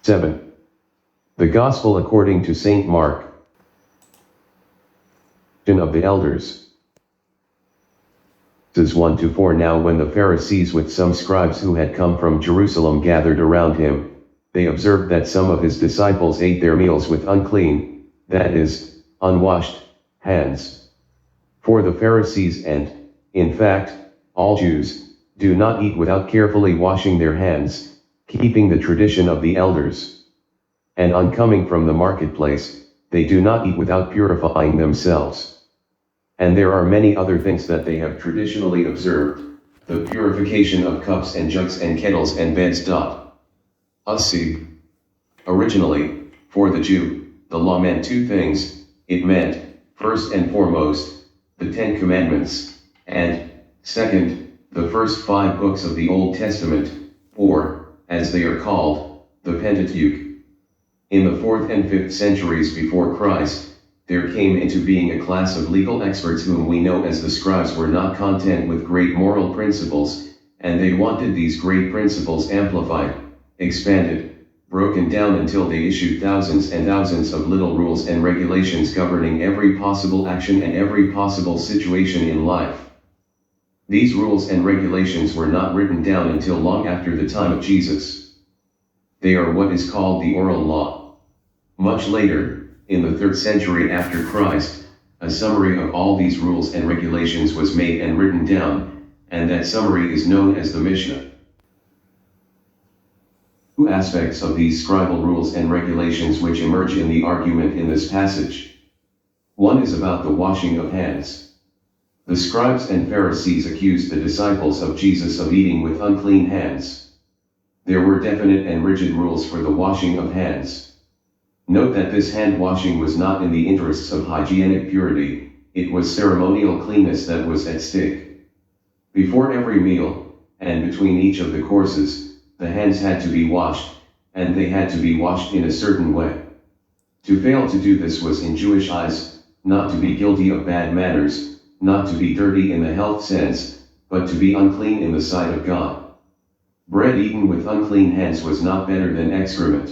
7. The Gospel according to St. Mark. Of the Elders. 1-4. Now when the Pharisees with some scribes who had come from Jerusalem gathered around him, they observed that some of his disciples ate their meals with unclean, that is, unwashed, hands. For the Pharisees and, in fact, all Jews, do not eat without carefully washing their hands, keeping the tradition of the elders. And on coming from the marketplace, they do not eat without purifying themselves. And there are many other things that they have traditionally observed, the purification of cups and jugs and kettles and beds. See. Originally, for the Jew, the law meant two things. It meant, first and foremost, the 10 Commandments, and, second, the first 5 books of the Old Testament, or, as they are called, the Pentateuch. In the 4th and 5th centuries before Christ, there came into being a class of legal experts whom we know as the scribes were not content with great moral principles, and they wanted these great principles amplified, expanded, broken down until they issued thousands and thousands of little rules and regulations governing every possible action and every possible situation in life. These rules and regulations were not written down until long after the time of Jesus. They are what is called the oral law. Much later, in the 3rd century after Christ, a summary of all these rules and regulations was made and written down, and that summary is known as the Mishnah. Two aspects of these scribal rules and regulations which emerge in the argument in this passage. One is about the washing of hands. The scribes and Pharisees accused the disciples of Jesus of eating with unclean hands. There were definite and rigid rules for the washing of hands. Note that this hand washing was not in the interests of hygienic purity, it was ceremonial cleanness that was at stake. Before every meal, and between each of the courses, the hands had to be washed, and they had to be washed in a certain way. To fail to do this was in Jewish eyes, not to be guilty of bad manners, not to be dirty in the health sense, but to be unclean in the sight of God. Bread eaten with unclean hands was not better than excrement.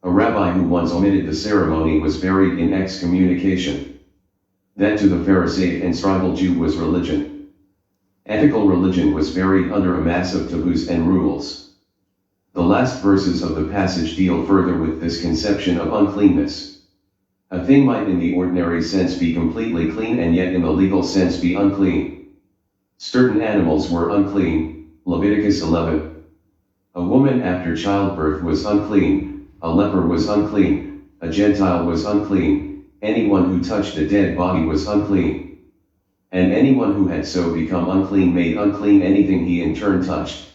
A rabbi who once omitted the ceremony was buried in excommunication. That to the Pharisaic and scribal Jew was religion. Ethical religion was buried under a mass of taboos and rules. The last verses of the passage deal further with this conception of uncleanness. A thing might in the ordinary sense be completely clean and yet in the legal sense be unclean. Certain animals were unclean, Leviticus 11. A woman after childbirth was unclean. A leper was unclean, a Gentile was unclean, anyone who touched a dead body was unclean. And anyone who had so become unclean made unclean anything he in turn touched.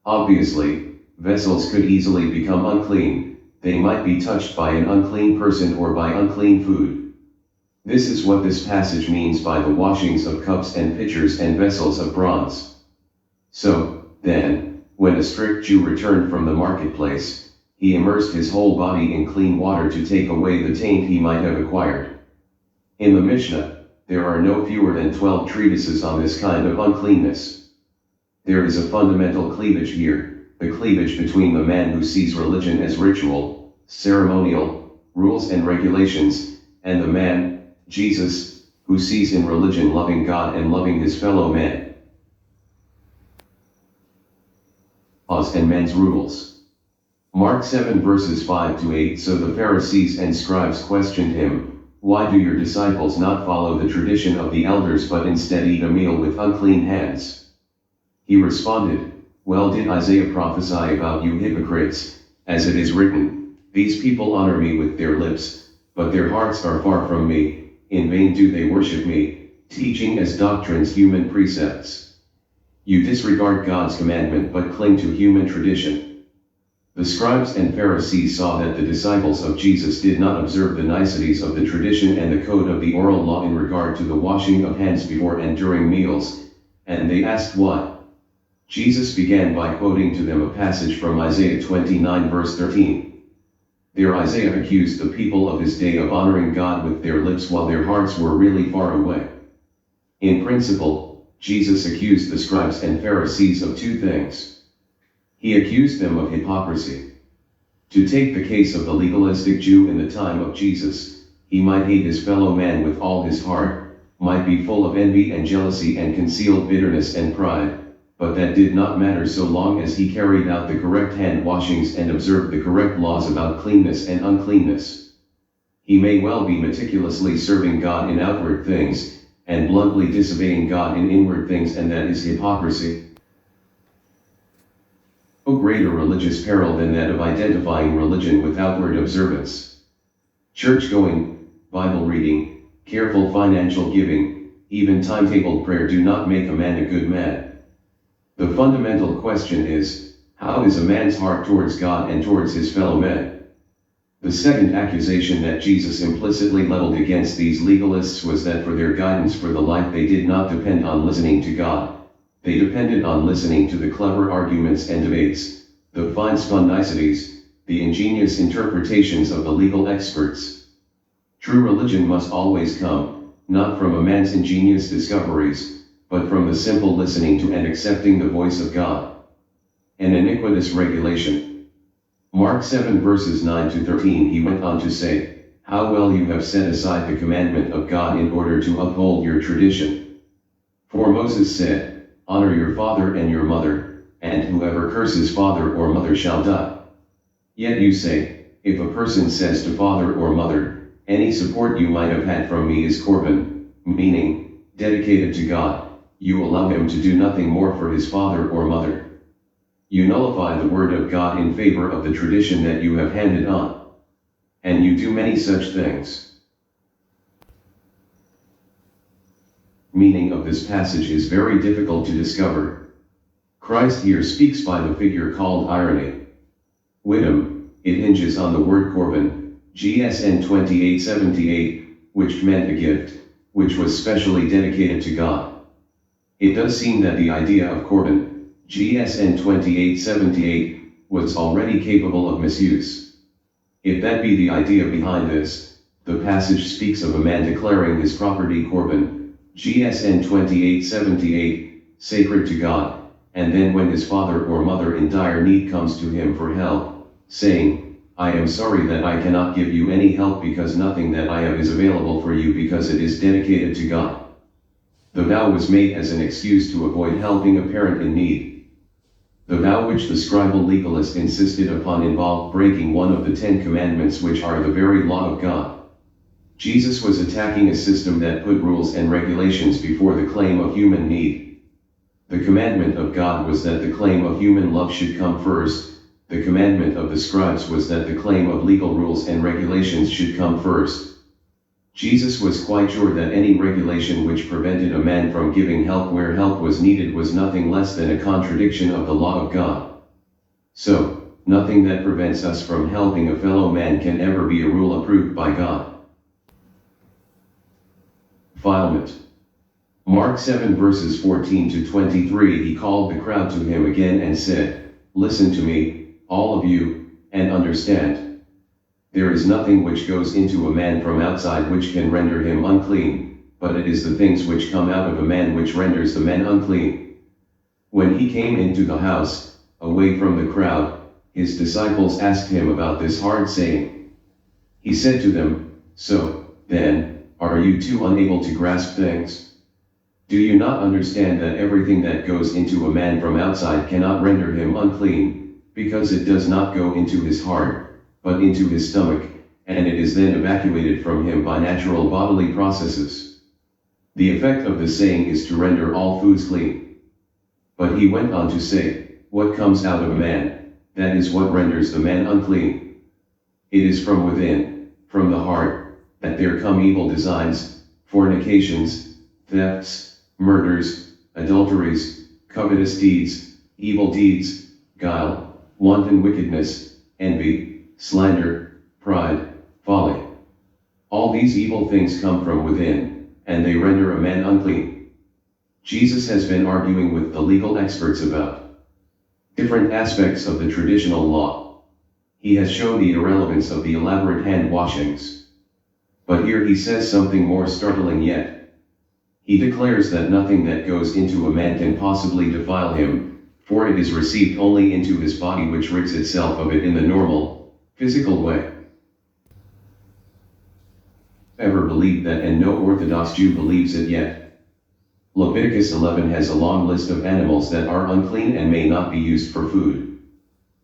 Obviously, vessels could easily become unclean, they might be touched by an unclean person or by unclean food. This is what this passage means by the washings of cups and pitchers and vessels of bronze. So, then, when a strict Jew returned from the marketplace, he immersed his whole body in clean water to take away the taint he might have acquired. In the Mishnah, there are no fewer than 12 treatises on this kind of uncleanness. There is a fundamental cleavage here, the cleavage between the man who sees religion as ritual, ceremonial, rules and regulations, and the man, Jesus, who sees in religion loving God and loving his fellow man. Laws and men's rules. Mark 7 verses 5-8. So the Pharisees and scribes questioned him, "Why do your disciples not follow the tradition of the elders but instead eat a meal with unclean hands?" He responded, "Well did Isaiah prophesy about you hypocrites, as it is written, these people honor me with their lips, but their hearts are far from me, in vain do they worship me, teaching as doctrines human precepts." You disregard God's commandment but cling to human tradition. The scribes and Pharisees saw that the disciples of Jesus did not observe the niceties of the tradition and the code of the oral law in regard to the washing of hands before and during meals, and they asked what? Jesus began by quoting to them a passage from Isaiah 29 verse 13. There Isaiah accused the people of his day of honoring God with their lips while their hearts were really far away. In principle, Jesus accused the scribes and Pharisees of two things. He accused them of hypocrisy. To take the case of the legalistic Jew in the time of Jesus, he might hate his fellow man with all his heart, might be full of envy and jealousy and concealed bitterness and pride, but that did not matter so long as he carried out the correct hand washings and observed the correct laws about cleanness and uncleanness. He may well be meticulously serving God in outward things, and bluntly disobeying God in inward things, and that is hypocrisy. No greater religious peril than that of identifying religion with outward observance. Church-going, Bible reading, careful financial giving, even timetabled prayer do not make a man a good man. The fundamental question is, how is a man's heart towards God and towards his fellow men? The second accusation that Jesus implicitly leveled against these legalists was that for their guidance for the life they did not depend on listening to God. They depended on listening to the clever arguments and debates, the fine-spun niceties, the ingenious interpretations of the legal experts. True religion must always come, not from a man's ingenious discoveries, but from the simple listening to and accepting the voice of God. An iniquitous regulation. Mark 7 verses 9 to 13 he went on to say, "How well you have set aside the commandment of God in order to uphold your tradition. For Moses said, 'Honor your father and your mother, and whoever curses father or mother shall die.' Yet you say, if a person says to father or mother, 'Any support you might have had from me is Corban,' meaning, dedicated to God, you allow him to do nothing more for his father or mother. You nullify the word of God in favor of the tradition that you have handed on. And you do many such things." Meaning of this passage is very difficult to discover. Christ here speaks by the figure called irony. Widom, it hinges on the word Corban, GSN 2878, which meant a gift, which was specially dedicated to God. It does seem that the idea of Corban, GSN 2878, was already capable of misuse. If that be the idea behind this, the passage speaks of a man declaring his property Corban, GSN 2878, sacred to God, and then when his father or mother in dire need comes to him for help, saying, "I am sorry that I cannot give you any help because nothing that I have is available for you because it is dedicated to God." The vow was made as an excuse to avoid helping a parent in need. The vow which the scribal legalist insisted upon involved breaking one of the 10 commandments, which are the very law of God. Jesus was attacking a system that put rules and regulations before the claim of human need. The commandment of God was that the claim of human love should come first. The commandment of the scribes was that the claim of legal rules and regulations should come first. Jesus was quite sure that any regulation which prevented a man from giving help where help was needed was nothing less than a contradiction of the law of God. So, nothing that prevents us from helping a fellow man can ever be a rule approved by God. Defilement. Mark 7 verses 14 to 23 he called the crowd to him again and said, "Listen to me, all of you, and understand. There is nothing which goes into a man from outside which can render him unclean, but it is the things which come out of a man which renders the man unclean." When he came into the house, away from the crowd, his disciples asked him about this hard saying. He said to them, "So, then, are you too unable to grasp things? Do you not understand that everything that goes into a man from outside cannot render him unclean, because it does not go into his heart, but into his stomach, and it is then evacuated from him by natural bodily processes? The effect of the saying is to render all foods clean." But he went on to say, "What comes out of a man, that is what renders the man unclean. It is from within, from the heart, that there come evil designs, fornications, thefts, murders, adulteries, covetous deeds, evil deeds, guile, wanton wickedness, envy, slander, pride, folly. All these evil things come from within, and they render a man unclean." Jesus has been arguing with the legal experts about different aspects of the traditional law. He has shown the irrelevance of the elaborate hand washings. But here he says something more startling yet. He declares that nothing that goes into a man can possibly defile him, for it is received only into his body, which rids itself of it in the normal, Physical way. Ever believed that, and no Orthodox Jew believes it yet. Leviticus 11 has a long list of animals that are unclean and may not be used for food.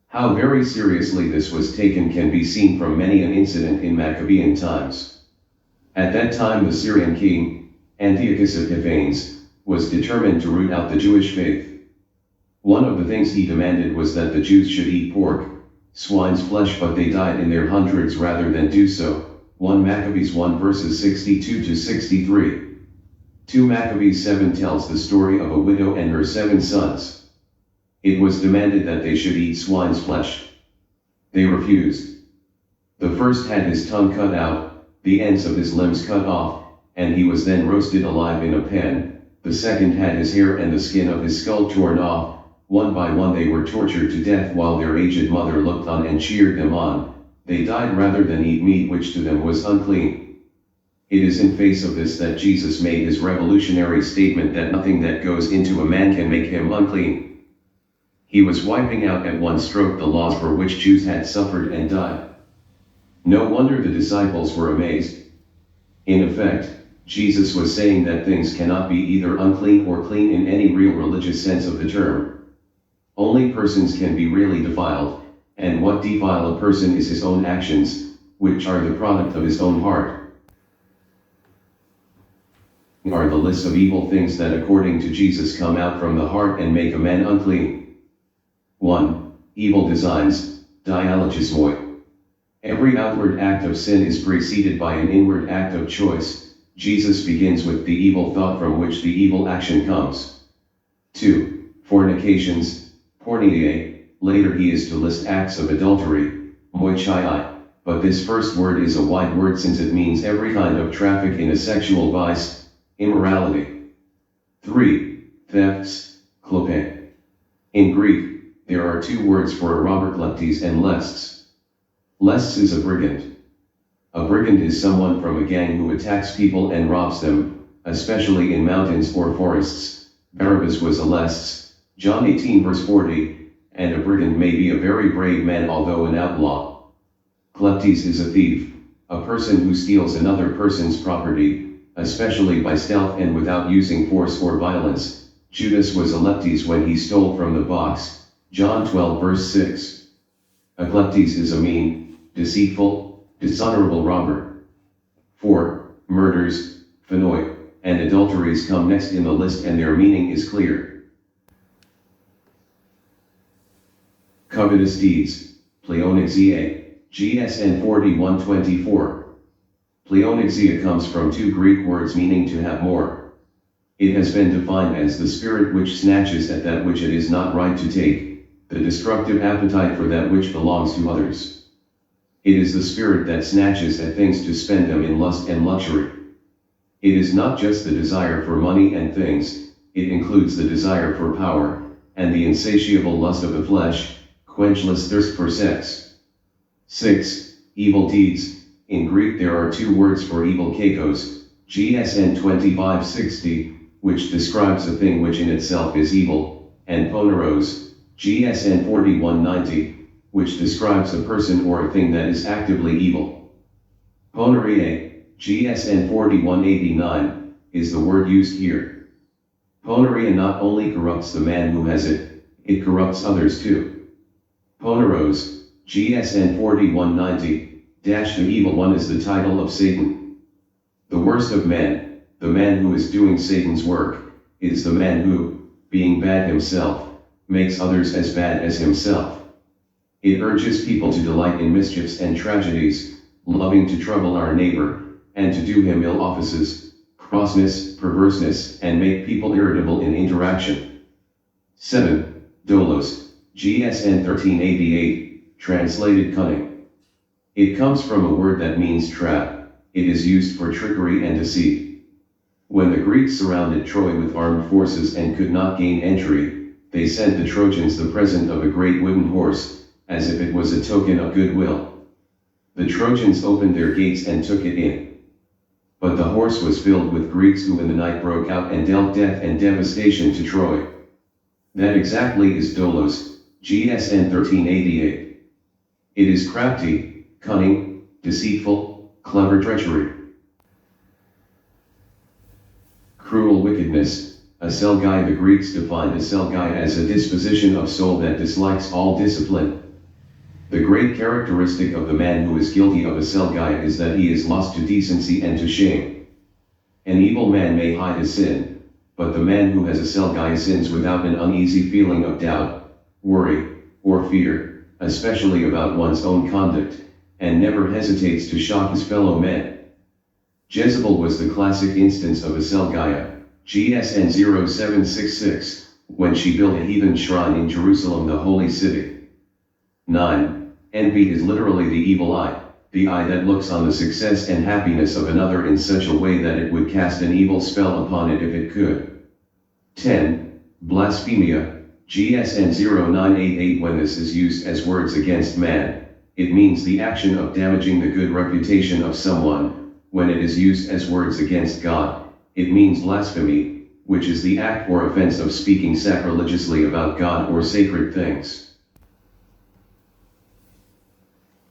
How very seriously this was taken can be seen from many an incident in Maccabean times. At that time the Syrian king, Antiochus Epiphanes, was determined to root out the Jewish faith. One of the things he demanded was that the Jews should eat pork, swine's flesh, but they died in their hundreds rather than do so. 1 Maccabees 1 verses 62 to 63. 2 Maccabees 7 tells the story of a widow and her 7 sons. It was demanded that they should eat swine's flesh. They refused. The first had his tongue cut out, the ends of his limbs cut off, and he was then roasted alive in a pan. The second had his hair and the skin of his skull torn off. One by one they were tortured to death while their aged mother looked on and cheered them on. They died rather than eat meat which to them was unclean. It is in face of this that Jesus made his revolutionary statement that nothing that goes into a man can make him unclean. He was wiping out at one stroke the laws for which Jews had suffered and died. No wonder the disciples were amazed. In effect, Jesus was saying that things cannot be either unclean or clean in any real religious sense of the term. Only persons can be really defiled, and what defile a person is his own actions, which are the product of his own heart. Are the list of evil things that according to Jesus come out from the heart and make a man unclean. 1. Evil designs, dialogismoi. Every outward act of sin is preceded by an inward act of choice. Jesus begins with the evil thought from which the evil action comes. 2. Fornications, porneia. Later he is to list acts of adultery, moichai, but this first word is a wide word since it means every kind of traffic in a sexual vice, immorality. 3. Thefts, klope. In Greek, there are 2 words for a robber, kleptes and lests. Lests is a brigand. A brigand is someone from a gang who attacks people and robs them, especially in mountains or forests. Barabbas was a lests, John 18 verse 40. And a brigand may be a very brave man although an outlaw. Kleptes is a thief, a person who steals another person's property, especially by stealth and without using force or violence. Judas was a leptes when he stole from the box, John 12 verse 6. A kleptes is a mean, deceitful, dishonorable robber. 4. Murders, phenoi, and adulteries come next in the list and their meaning is clear. Covetous deeds, pleonexia, GSN 4124. Pleonexia comes from 2 Greek words meaning to have more. It has been defined as the spirit which snatches at that which it is not right to take, the destructive appetite for that which belongs to others. It is the spirit that snatches at things to spend them in lust and luxury. It is not just the desire for money and things, it includes the desire for power, and the insatiable lust of the flesh, quenchless thirst for sex. 6. Evil deeds. In Greek there are 2 words for evil, kakos, GSN 2560, which describes a thing which in itself is evil, and poneros, GSN 4190, which describes a person or a thing that is actively evil. Poneria, GSN 4189, is the word used here. Poneria not only corrupts the man who has it, it corrupts others too. Poneros, GSN 4190, the evil one is the title of Satan. The worst of men, the man who is doing Satan's work, is the man who, being bad himself, makes others as bad as himself. It urges people to delight in mischiefs and tragedies, loving to trouble our neighbor, and to do him ill offices, crossness, perverseness, and make people irritable in interaction. 7. Dolos, GSN 1388, translated cunning. It comes from a word that means trap. It is used for trickery and deceit. When the Greeks surrounded Troy with armed forces and could not gain entry, they sent the Trojans the present of a great wooden horse, as if it was a token of goodwill. The Trojans opened their gates and took it in. But the horse was filled with Greeks who in the night broke out and dealt death and devastation to Troy. That exactly is Dolos, GSN 1388. It is crafty, cunning, deceitful, clever treachery. Cruel wickedness. Aselgai. The Greeks defined aselgai as a disposition of soul that dislikes all discipline. The great characteristic of the man who is guilty of aselgai is that he is lost to decency and to shame. An evil man may hide his sin, but the man who has aselgai sins without an uneasy feeling of doubt, worry, or fear, especially about one's own conduct, and never hesitates to shock his fellow men. Jezebel was the classic instance of aselgai, GSN 0766, when she built a heathen shrine in Jerusalem, the holy city. 9. Envy is literally the evil eye, the eye that looks on the success and happiness of another in such a way that it would cast an evil spell upon it if it could. 10. Blasphemia, GSN 0988. When this is used as words against man, it means the action of damaging the good reputation of someone. When it is used as words against God, it means blasphemy, which is the act or offense of speaking sacrilegiously about God or sacred things.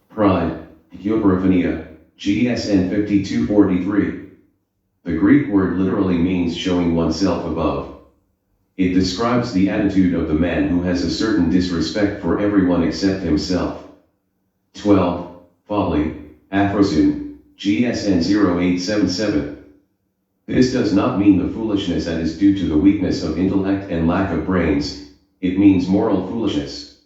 Pride, Euphorophenia, GSN 5243. The Greek word literally means showing oneself above. It describes the attitude of the man who has a certain disrespect for everyone except himself. 12. Folly, Aphrosun, GSN 0877. This does not mean the foolishness that is due to the weakness of intellect and lack of brains, it means moral foolishness.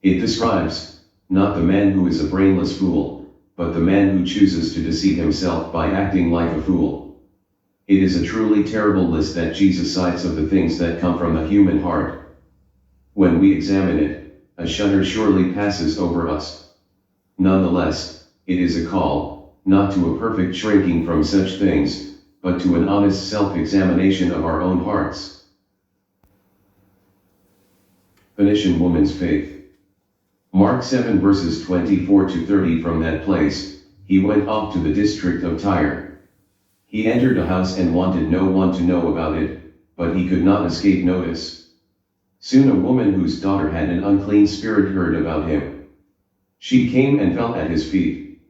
It describes, not the man who is a brainless fool, but the man who chooses to deceive himself by acting like a fool. It is a truly terrible list that Jesus cites of the things that come from the human heart. When we examine it, a shudder surely passes over us. Nonetheless, it is a call, not to a perfect shrinking from such things, but to an honest self-examination of our own hearts. Phoenician woman's faith. Mark 7 verses 24 to 30. From that place, he went off to the district of Tyre. He entered a house and wanted no one to know about it, but he could not escape notice. Soon a woman whose daughter had an unclean spirit heard about him. She came and fell at his feet.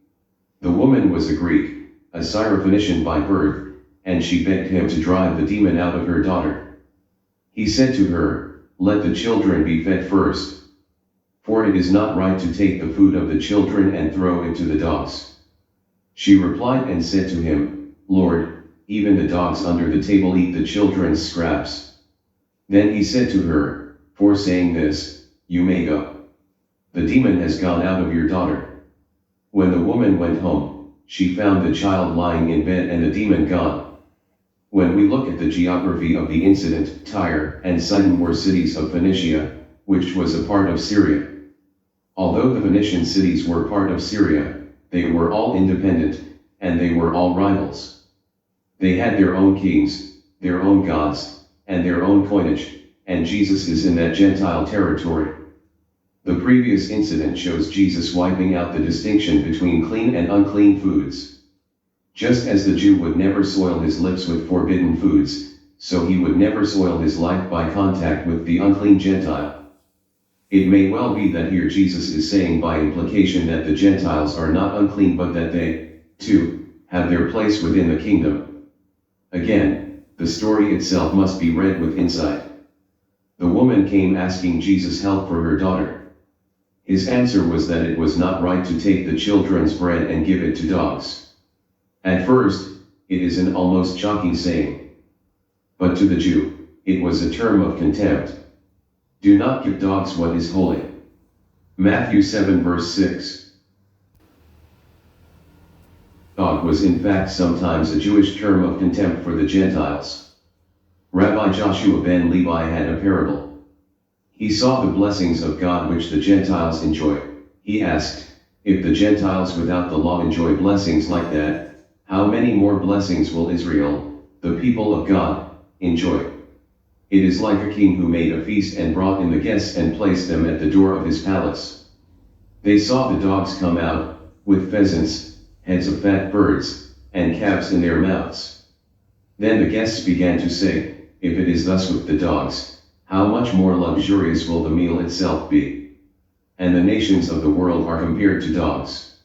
The woman was a Greek, a Syrophoenician by birth, and she begged him to drive the demon out of her daughter. He said to her, "Let the children be fed first. For it is not right to take the food of the children and throw it to the dogs." She replied and said to him, "Lord, even the dogs under the table eat the children's scraps." Then he said to her, "For saying this, you may go. The demon has gone out of your daughter." When the woman went home, she found the child lying in bed and the demon gone. When we look at the geography of the incident, Tyre and Sidon were cities of Phoenicia, which was a part of Syria. Although the Phoenician cities were part of Syria, they were all independent, and they were all rivals. They had their own kings, their own gods, and their own coinage, and Jesus is in that Gentile territory. The previous incident shows Jesus wiping out the distinction between clean and unclean foods. Just as the Jew would never soil his lips with forbidden foods, so he would never soil his life by contact with the unclean Gentile. It may well be that here Jesus is saying by implication that the Gentiles are not unclean but that they, too, have their place within the kingdom. Again, the story itself must be read with insight. The woman came asking Jesus help for her daughter. His answer was that it was not right to take the children's bread and give it to dogs. At first, it is an almost shocking saying. But to the Jew, it was a term of contempt. Do not give dogs what is holy. Matthew 7 verse 6. Dog was in fact sometimes a Jewish term of contempt for the Gentiles. Rabbi Joshua ben Levi had a parable. He saw the blessings of God which the Gentiles enjoy. He asked, if the Gentiles without the law enjoy blessings like that, how many more blessings will Israel, the people of God, enjoy? It is like a king who made a feast and brought in the guests and placed them at the door of his palace. They saw the dogs come out, with pheasants, heads of fat birds, and calves in their mouths. Then the guests began to say, if it is thus with the dogs, how much more luxurious will the meal itself be? and the nations of the world are compared to dogs.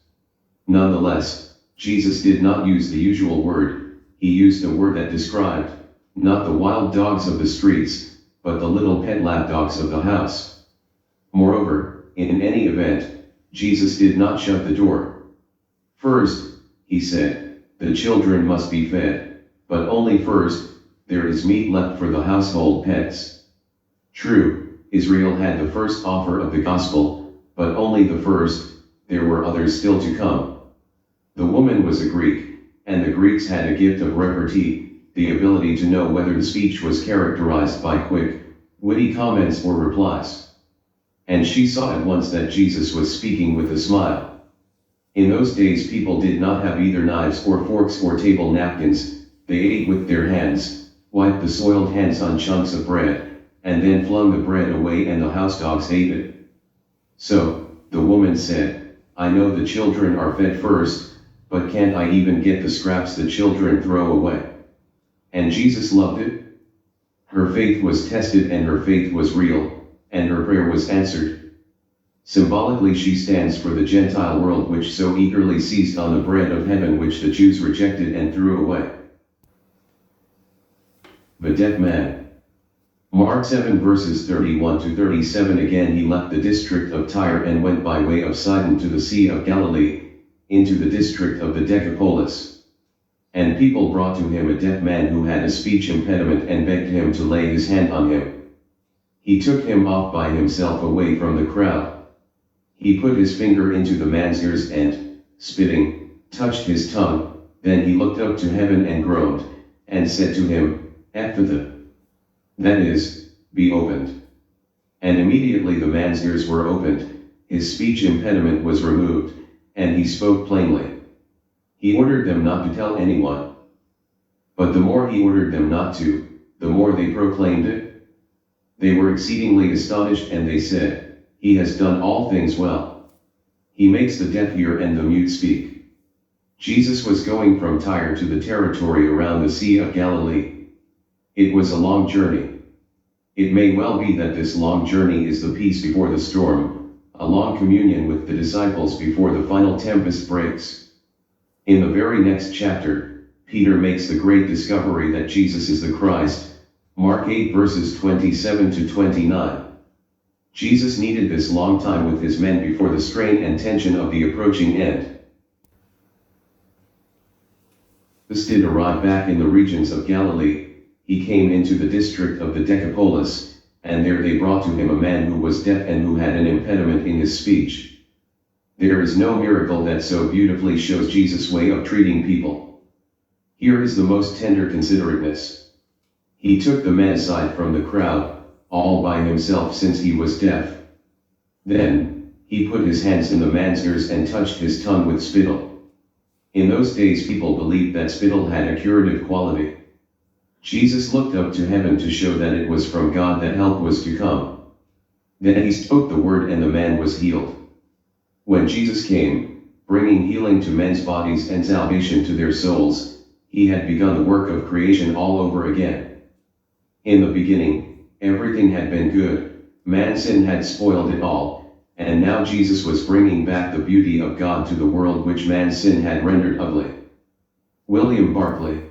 Nonetheless, Jesus did not use the usual word, he used a word that described, not the wild dogs of the streets, but the little pet lapdogs of the house. Moreover, in any event, Jesus did not shut the door. First, he said, the children must be fed, but only first, there is meat left for the household pets. True, Israel had the first offer of the gospel, but only the first, there were others still to come. The woman was a Greek, and the Greeks had a gift of repartee, the ability to know whether the speech was characterized by quick, witty comments or replies. And she saw at once that Jesus was speaking with a smile. In those days people did not have either knives or forks or table napkins, they ate with their hands, wiped the soiled hands on chunks of bread, and then flung the bread away and the house dogs ate it. So, the woman said, I know the children are fed first, but can't I even get the scraps the children throw away? And Jesus loved it. Her faith was tested and her faith was real, and her prayer was answered. Symbolically she stands for the Gentile world which so eagerly seized on the bread of heaven which the Jews rejected and threw away. The deaf man. Mark 7 verses 31 to 37. Again he left the district of Tyre and went by way of Sidon to the Sea of Galilee, into the district of the Decapolis. And people brought to him a deaf man who had a speech impediment and begged him to lay his hand on him. He took him off by himself away from the crowd. He put his finger into the man's ears and, spitting, touched his tongue, then he looked up to heaven and groaned, and said to him, Ephphatha. That is, be opened. And immediately the man's ears were opened, his speech impediment was removed, and he spoke plainly. He ordered them not to tell anyone. But the more he ordered them not to, the more they proclaimed it. They were exceedingly astonished and they said, He has done all things well. He makes the deaf hear and the mute speak. Jesus was going from Tyre to the territory around the Sea of Galilee. It was a long journey. It may well be that this long journey is the peace before the storm, a long communion with the disciples before the final tempest breaks. In the very next chapter, Peter makes the great discovery that Jesus is the Christ, Mark 8 verses 27 to 29. Jesus needed this long time with his men before the strain and tension of the approaching end. Jesus did arrive back in the regions of Galilee. He came into the district of the Decapolis, and there they brought to him a man who was deaf and who had an impediment in his speech. There is no miracle that so beautifully shows Jesus' way of treating people. Here is the most tender considerateness. He took the man aside from the crowd, all by himself since he was deaf. Then, he put his hands in the man's ears and touched his tongue with spittle. In those days people believed that spittle had a curative quality. Jesus looked up to heaven to show that it was from God that help was to come. Then he spoke the word and the man was healed. When Jesus came, bringing healing to men's bodies and salvation to their souls, he had begun the work of creation all over again. In the beginning, everything had been good, man's sin had spoiled it all, and now Jesus was bringing back the beauty of God to the world which man's sin had rendered ugly. William Barclay.